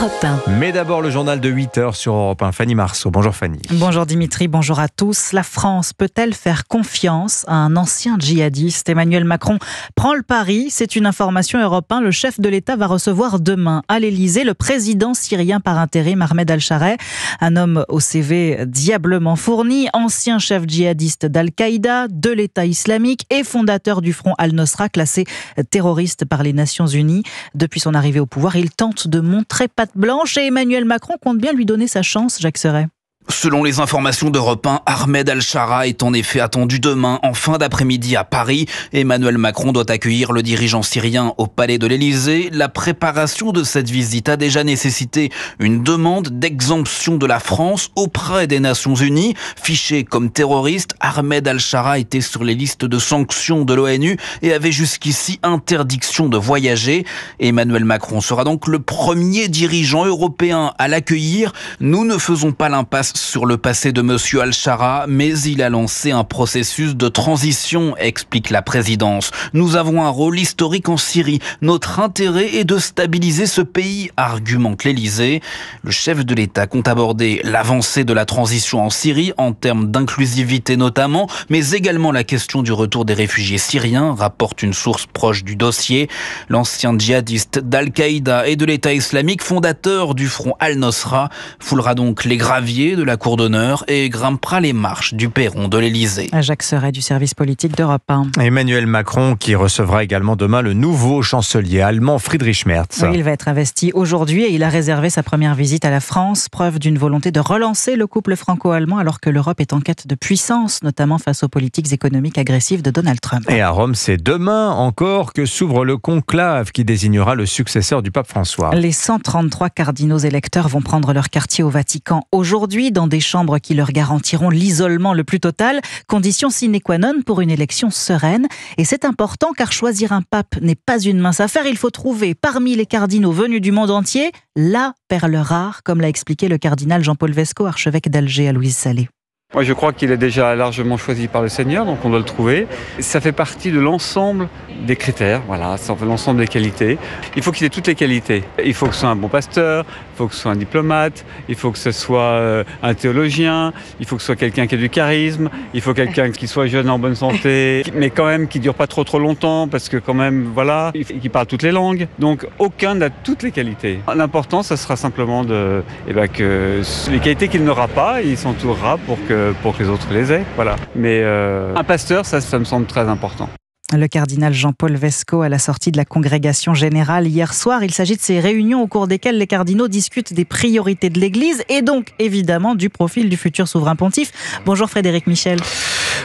Europe 1. Mais d'abord le journal de 8h sur Europe 1. Fanny Marceau. Bonjour Fanny. Bonjour Dimitri, bonjour à tous. La France peut-elle faire confiance à un ancien djihadiste ? Emmanuel Macron prend le pari. C'est une information Europe 1. Le chef de l'État va recevoir demain à l'Elysée le président syrien par intérim Ahmed Al-Shara, un homme au CV diablement fourni, ancien chef djihadiste d'Al-Qaïda, de l'État islamique et fondateur du front Al-Nosra, classé terroriste par les Nations Unies. Depuis son arrivée au pouvoir, il tente de montrer patte blanche et Emmanuel Macron compte bien lui donner sa chance, Jacques Serret. Selon les informations d'Europe 1, Ahmed Al-Shara est en effet attendu demain en fin d'après-midi à Paris. Emmanuel Macron doit accueillir le dirigeant syrien au palais de l'Elysée. La préparation de cette visite a déjà nécessité une demande d'exemption de la France auprès des Nations Unies. Fiché comme terroriste, Ahmed Al-Shara était sur les listes de sanctions de l'ONU et avait jusqu'ici interdiction de voyager. Emmanuel Macron sera donc le premier dirigeant européen à l'accueillir. Nous ne faisons pas l'impasse sur le passé de monsieur Al-Shara, mais il a lancé un processus de transition, explique la présidence. Nous avons un rôle historique en Syrie. Notre intérêt est de stabiliser ce pays, argumente l'Elysée. Le chef de l'État compte aborder l'avancée de la transition en Syrie, en termes d'inclusivité notamment, mais également la question du retour des réfugiés syriens, rapporte une source proche du dossier. L'ancien djihadiste d'Al-Qaïda et de l'État islamique, fondateur du front Al-Nosra, foulera donc les graviers de la cour d'honneur et grimpera les marches du perron de l'Elysée. Jacques Serret du service politique d'Europe 1. Emmanuel Macron qui recevra également demain le nouveau chancelier allemand Friedrich Merz. Oui, il va être investi aujourd'hui et il a réservé sa première visite à la France, preuve d'une volonté de relancer le couple franco-allemand alors que l'Europe est en quête de puissance, notamment face aux politiques économiques agressives de Donald Trump. Et à Rome, c'est demain encore que s'ouvre le conclave qui désignera le successeur du pape François. Les 133 cardinaux électeurs vont prendre leur quartier au Vatican aujourd'hui dans des chambres qui leur garantiront l'isolement le plus total, condition sine qua non pour une élection sereine. Et c'est important car choisir un pape n'est pas une mince affaire. Il faut trouver parmi les cardinaux venus du monde entier la perle rare, comme l'a expliqué le cardinal Jean-Paul Vesco, archevêque d'Alger à Louise Salé. Moi, je crois qu'il est déjà largement choisi par le Seigneur, donc on doit le trouver. Ça fait partie de l'ensemble des critères, voilà, ça fait l'ensemble des qualités. Il faut qu'il ait toutes les qualités. Il faut que ce soit un bon pasteur, il faut que ce soit un diplomate, il faut que ce soit un théologien, il faut que ce soit quelqu'un qui ait du charisme, il faut quelqu'un qui soit jeune, en bonne santé, mais quand même qui ne dure pas trop longtemps, parce que quand même, voilà, qui parle toutes les langues. Donc aucun n'a toutes les qualités. L'important, ça sera simplement que les qualités qu'il n'aura pas, il s'entourera pour que les autres les aient, voilà. Mais un pasteur, ça me semble très important. Le cardinal Jean-Paul Vesco à la sortie de la congrégation générale hier soir. Il s'agit de ces réunions au cours desquelles les cardinaux discutent des priorités de l'Église et donc évidemment du profil du futur souverain pontife. Bonjour Frédéric Michel.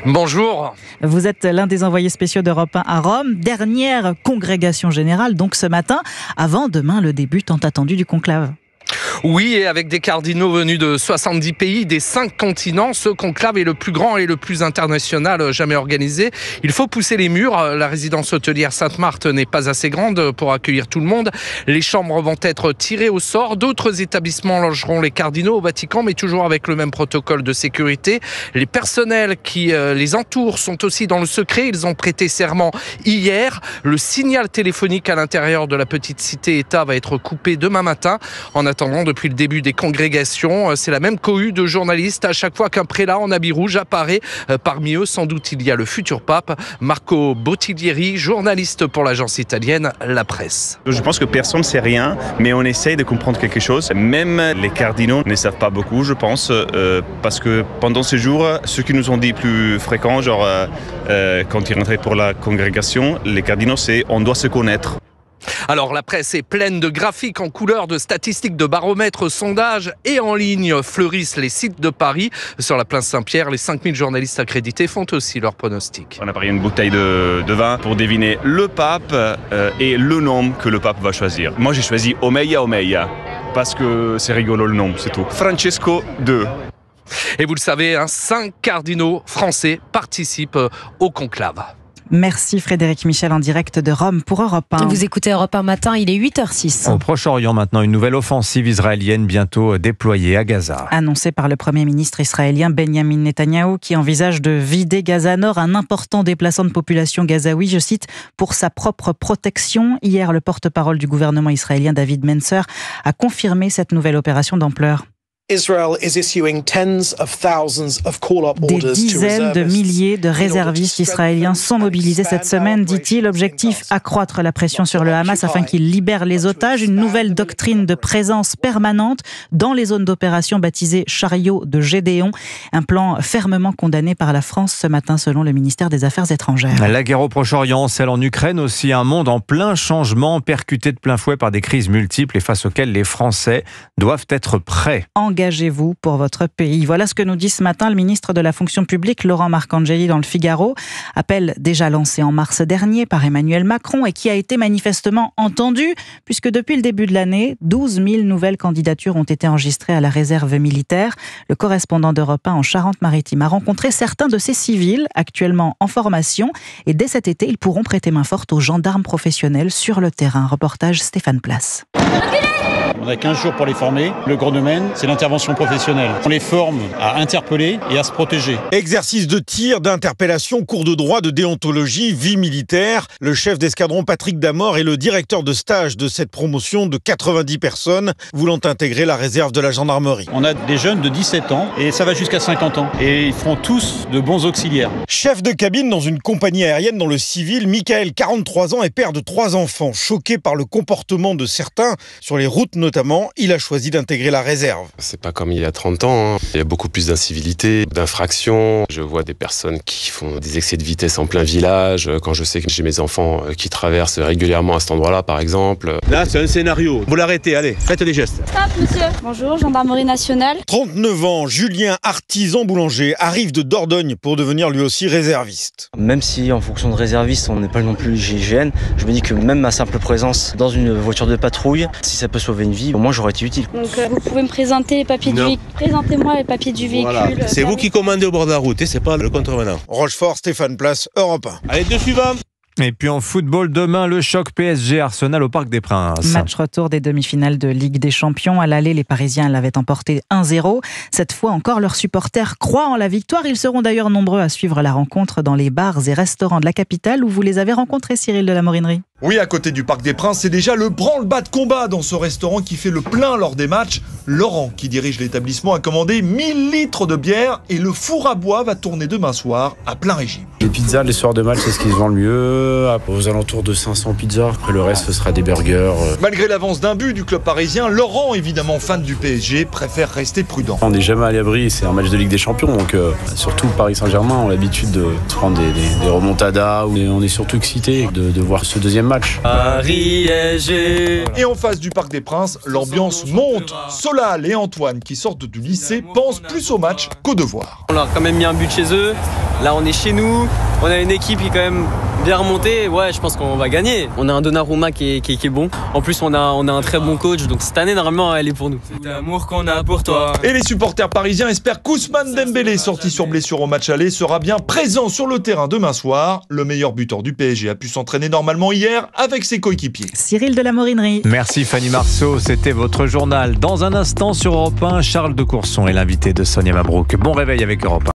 Bonjour. Vous êtes l'un des envoyés spéciaux d'Europe 1 à Rome. Dernière congrégation générale donc ce matin, avant demain le début tant attendu du conclave. Oui, et avec des cardinaux venus de 70 pays, des 5 continents, ce conclave est le plus grand et le plus international jamais organisé. Il faut pousser les murs. La résidence hôtelière Sainte-Marthe n'est pas assez grande pour accueillir tout le monde. Les chambres vont être tirées au sort. D'autres établissements logeront les cardinaux au Vatican, mais toujours avec le même protocole de sécurité. Les personnels qui les entourent sont aussi dans le secret. Ils ont prêté serment hier. Le signal téléphonique à l'intérieur de la petite cité-État va être coupé demain matin. En attendant, depuis le début des congrégations, c'est la même cohue de journalistes à chaque fois qu'un prélat en habit rouge apparaît. Parmi eux, sans doute, il y a le futur pape, Marco Bottiglieri, journaliste pour l'agence italienne La Presse. Je pense que personne ne sait rien, mais on essaye de comprendre quelque chose. Même les cardinaux ne savent pas beaucoup, je pense, parce que pendant ce jour, ceux qui nous ont dit plus fréquents, genre quand ils rentraient pour la congrégation, les cardinaux, c'est on doit se connaître. Alors la presse est pleine de graphiques en couleur, de statistiques, de baromètres, sondages et en ligne fleurissent les sites de Paris. Sur la place Saint-Pierre, les 5000 journalistes accrédités font aussi leurs pronostics. On a pris une bouteille de vin pour deviner le pape et le nom que le pape va choisir. Moi j'ai choisi Omeya, parce que c'est rigolo le nom, c'est tout. Francesco II. Et vous le savez, 5 cardinaux français participent au conclave. Merci Frédéric Michel en direct de Rome pour Europe 1. Vous écoutez Europe 1 matin, il est 8h06. Au Proche-Orient maintenant, une nouvelle offensive israélienne bientôt déployée à Gaza. Annoncée par le Premier ministre israélien Benjamin Netanyahou qui envisage de vider Gaza Nord, un important déplaçant de population gazaoui, je cite, pour sa propre protection. Hier, le porte-parole du gouvernement israélien David Mencer a confirmé cette nouvelle opération d'ampleur. Des dizaines de milliers de réservistes israéliens sont mobilisés cette semaine, dit-il. Objectif, accroître la pression sur le Hamas afin qu'il libère les otages. Une nouvelle doctrine de présence permanente dans les zones d'opération baptisée Chariot de Gédéon. Un plan fermement condamné par la France ce matin selon le ministère des Affaires étrangères. La guerre au Proche-Orient, celle en Ukraine aussi, un monde en plein changement, percuté de plein fouet par des crises multiples et face auxquelles les Français doivent être prêts. Engagez-vous pour votre pays. Voilà ce que nous dit ce matin le ministre de la fonction publique, Laurent Marcangeli, dans le Figaro. Appel déjà lancé en mars dernier par Emmanuel Macron et qui a été manifestement entendu, puisque depuis le début de l'année, 12 000 nouvelles candidatures ont été enregistrées à la réserve militaire. Le correspondant d'Europe 1 en Charente-Maritime a rencontré certains de ces civils actuellement en formation et dès cet été, ils pourront prêter main forte aux gendarmes professionnels sur le terrain. Reportage Stéphane Place. On a 15 jours pour les former. Le gros domaine, c'est l'intervention professionnelle. On les forme à interpeller et à se protéger. Exercice de tir, d'interpellation, cours de droit, de déontologie, vie militaire. Le chef d'escadron Patrick Damor est le directeur de stage de cette promotion de 90 personnes voulant intégrer la réserve de la gendarmerie. On a des jeunes de 17 ans et ça va jusqu'à 50 ans. Et ils feront tous de bons auxiliaires. Chef de cabine dans une compagnie aérienne dans le civil, Michael, 43 ans, est père de 3 enfants. Choqué par le comportement de certains sur les routes notamment, il a choisi d'intégrer la réserve. C'est pas comme il y a 30 ans. Il y a beaucoup plus d'incivilité, d'infractions. Je vois des personnes qui font des excès de vitesse en plein village. Quand je sais que j'ai mes enfants qui traversent régulièrement à cet endroit-là, par exemple. Là, c'est un scénario. Vous l'arrêtez, allez, faites des gestes. Stop, monsieur. Bonjour, gendarmerie nationale. 39 ans, Julien, artisan boulanger, arrive de Dordogne pour devenir lui aussi réserviste. Même si en fonction de réserviste, on n'est pas non plus GIGN, je me dis que même ma simple présence dans une voiture de patrouille, si ça peut sauver une vie, au moins j'aurais été utile. Donc vous pouvez me présenter les papiers du véhicule. Présentez-moi les papiers du véhicule. Voilà. C'est vous qui commandez au bord de la route et c'est pas le contrevenant. Rochefort, Stéphane Place, Europe 1. Allez, deux suivants. Et puis en football, demain, le choc PSG-Arsenal au Parc des Princes. Match retour des demi-finales de Ligue des Champions. À l'aller, les Parisiens l'avaient emporté 1-0. Cette fois encore, leurs supporters croient en la victoire. Ils seront d'ailleurs nombreux à suivre la rencontre dans les bars et restaurants de la capitale où vous les avez rencontrés, Cyril de la Morinerie. Oui, à côté du Parc des Princes, c'est déjà le branle-bas de combat dans ce restaurant qui fait le plein lors des matchs. Laurent, qui dirige l'établissement, a commandé 1000 litres de bière et le four à bois va tourner demain soir à plein régime. Les pizzas, les soirs de match, c'est ce qui se vend le mieux. Aux alentours de 500 pizzas. Après, le reste, ce sera des burgers. Malgré l'avance d'un but du club parisien, Laurent, évidemment fan du PSG, préfère rester prudent. On n'est jamais à l'abri, c'est un match de Ligue des Champions. Donc, surtout Paris Saint-Germain, on a l'habitude de prendre des remontadas. On est surtout excités de voir ce deuxième match. Paris-SG. Et en face du Parc des Princes, l'ambiance monte. Solal et Antoine, qui sortent du lycée, pensent plus au match qu'au devoir. On a quand même mis un but chez eux. Là, on est chez nous. On a une équipe qui est quand même bien remontée. Ouais, je pense qu'on va gagner. On a un Donnarumma qui est bon. En plus, on a un très bon coach. Donc cette année, normalement, elle est pour nous. C'est l'amour qu'on a pour toi. Et les supporters parisiens espèrent qu'Ousmane Dembélé, sorti sur blessure au match aller, sera bien présent sur le terrain demain soir. Le meilleur buteur du PSG a pu s'entraîner normalement hier avec ses coéquipiers. Cyril de la Morinerie. Merci Fanny Marceau, c'était votre journal. Dans un instant sur Europe 1, Charles de Courson est l'invité de Sonia Mabrouk. Bon réveil avec Europe 1.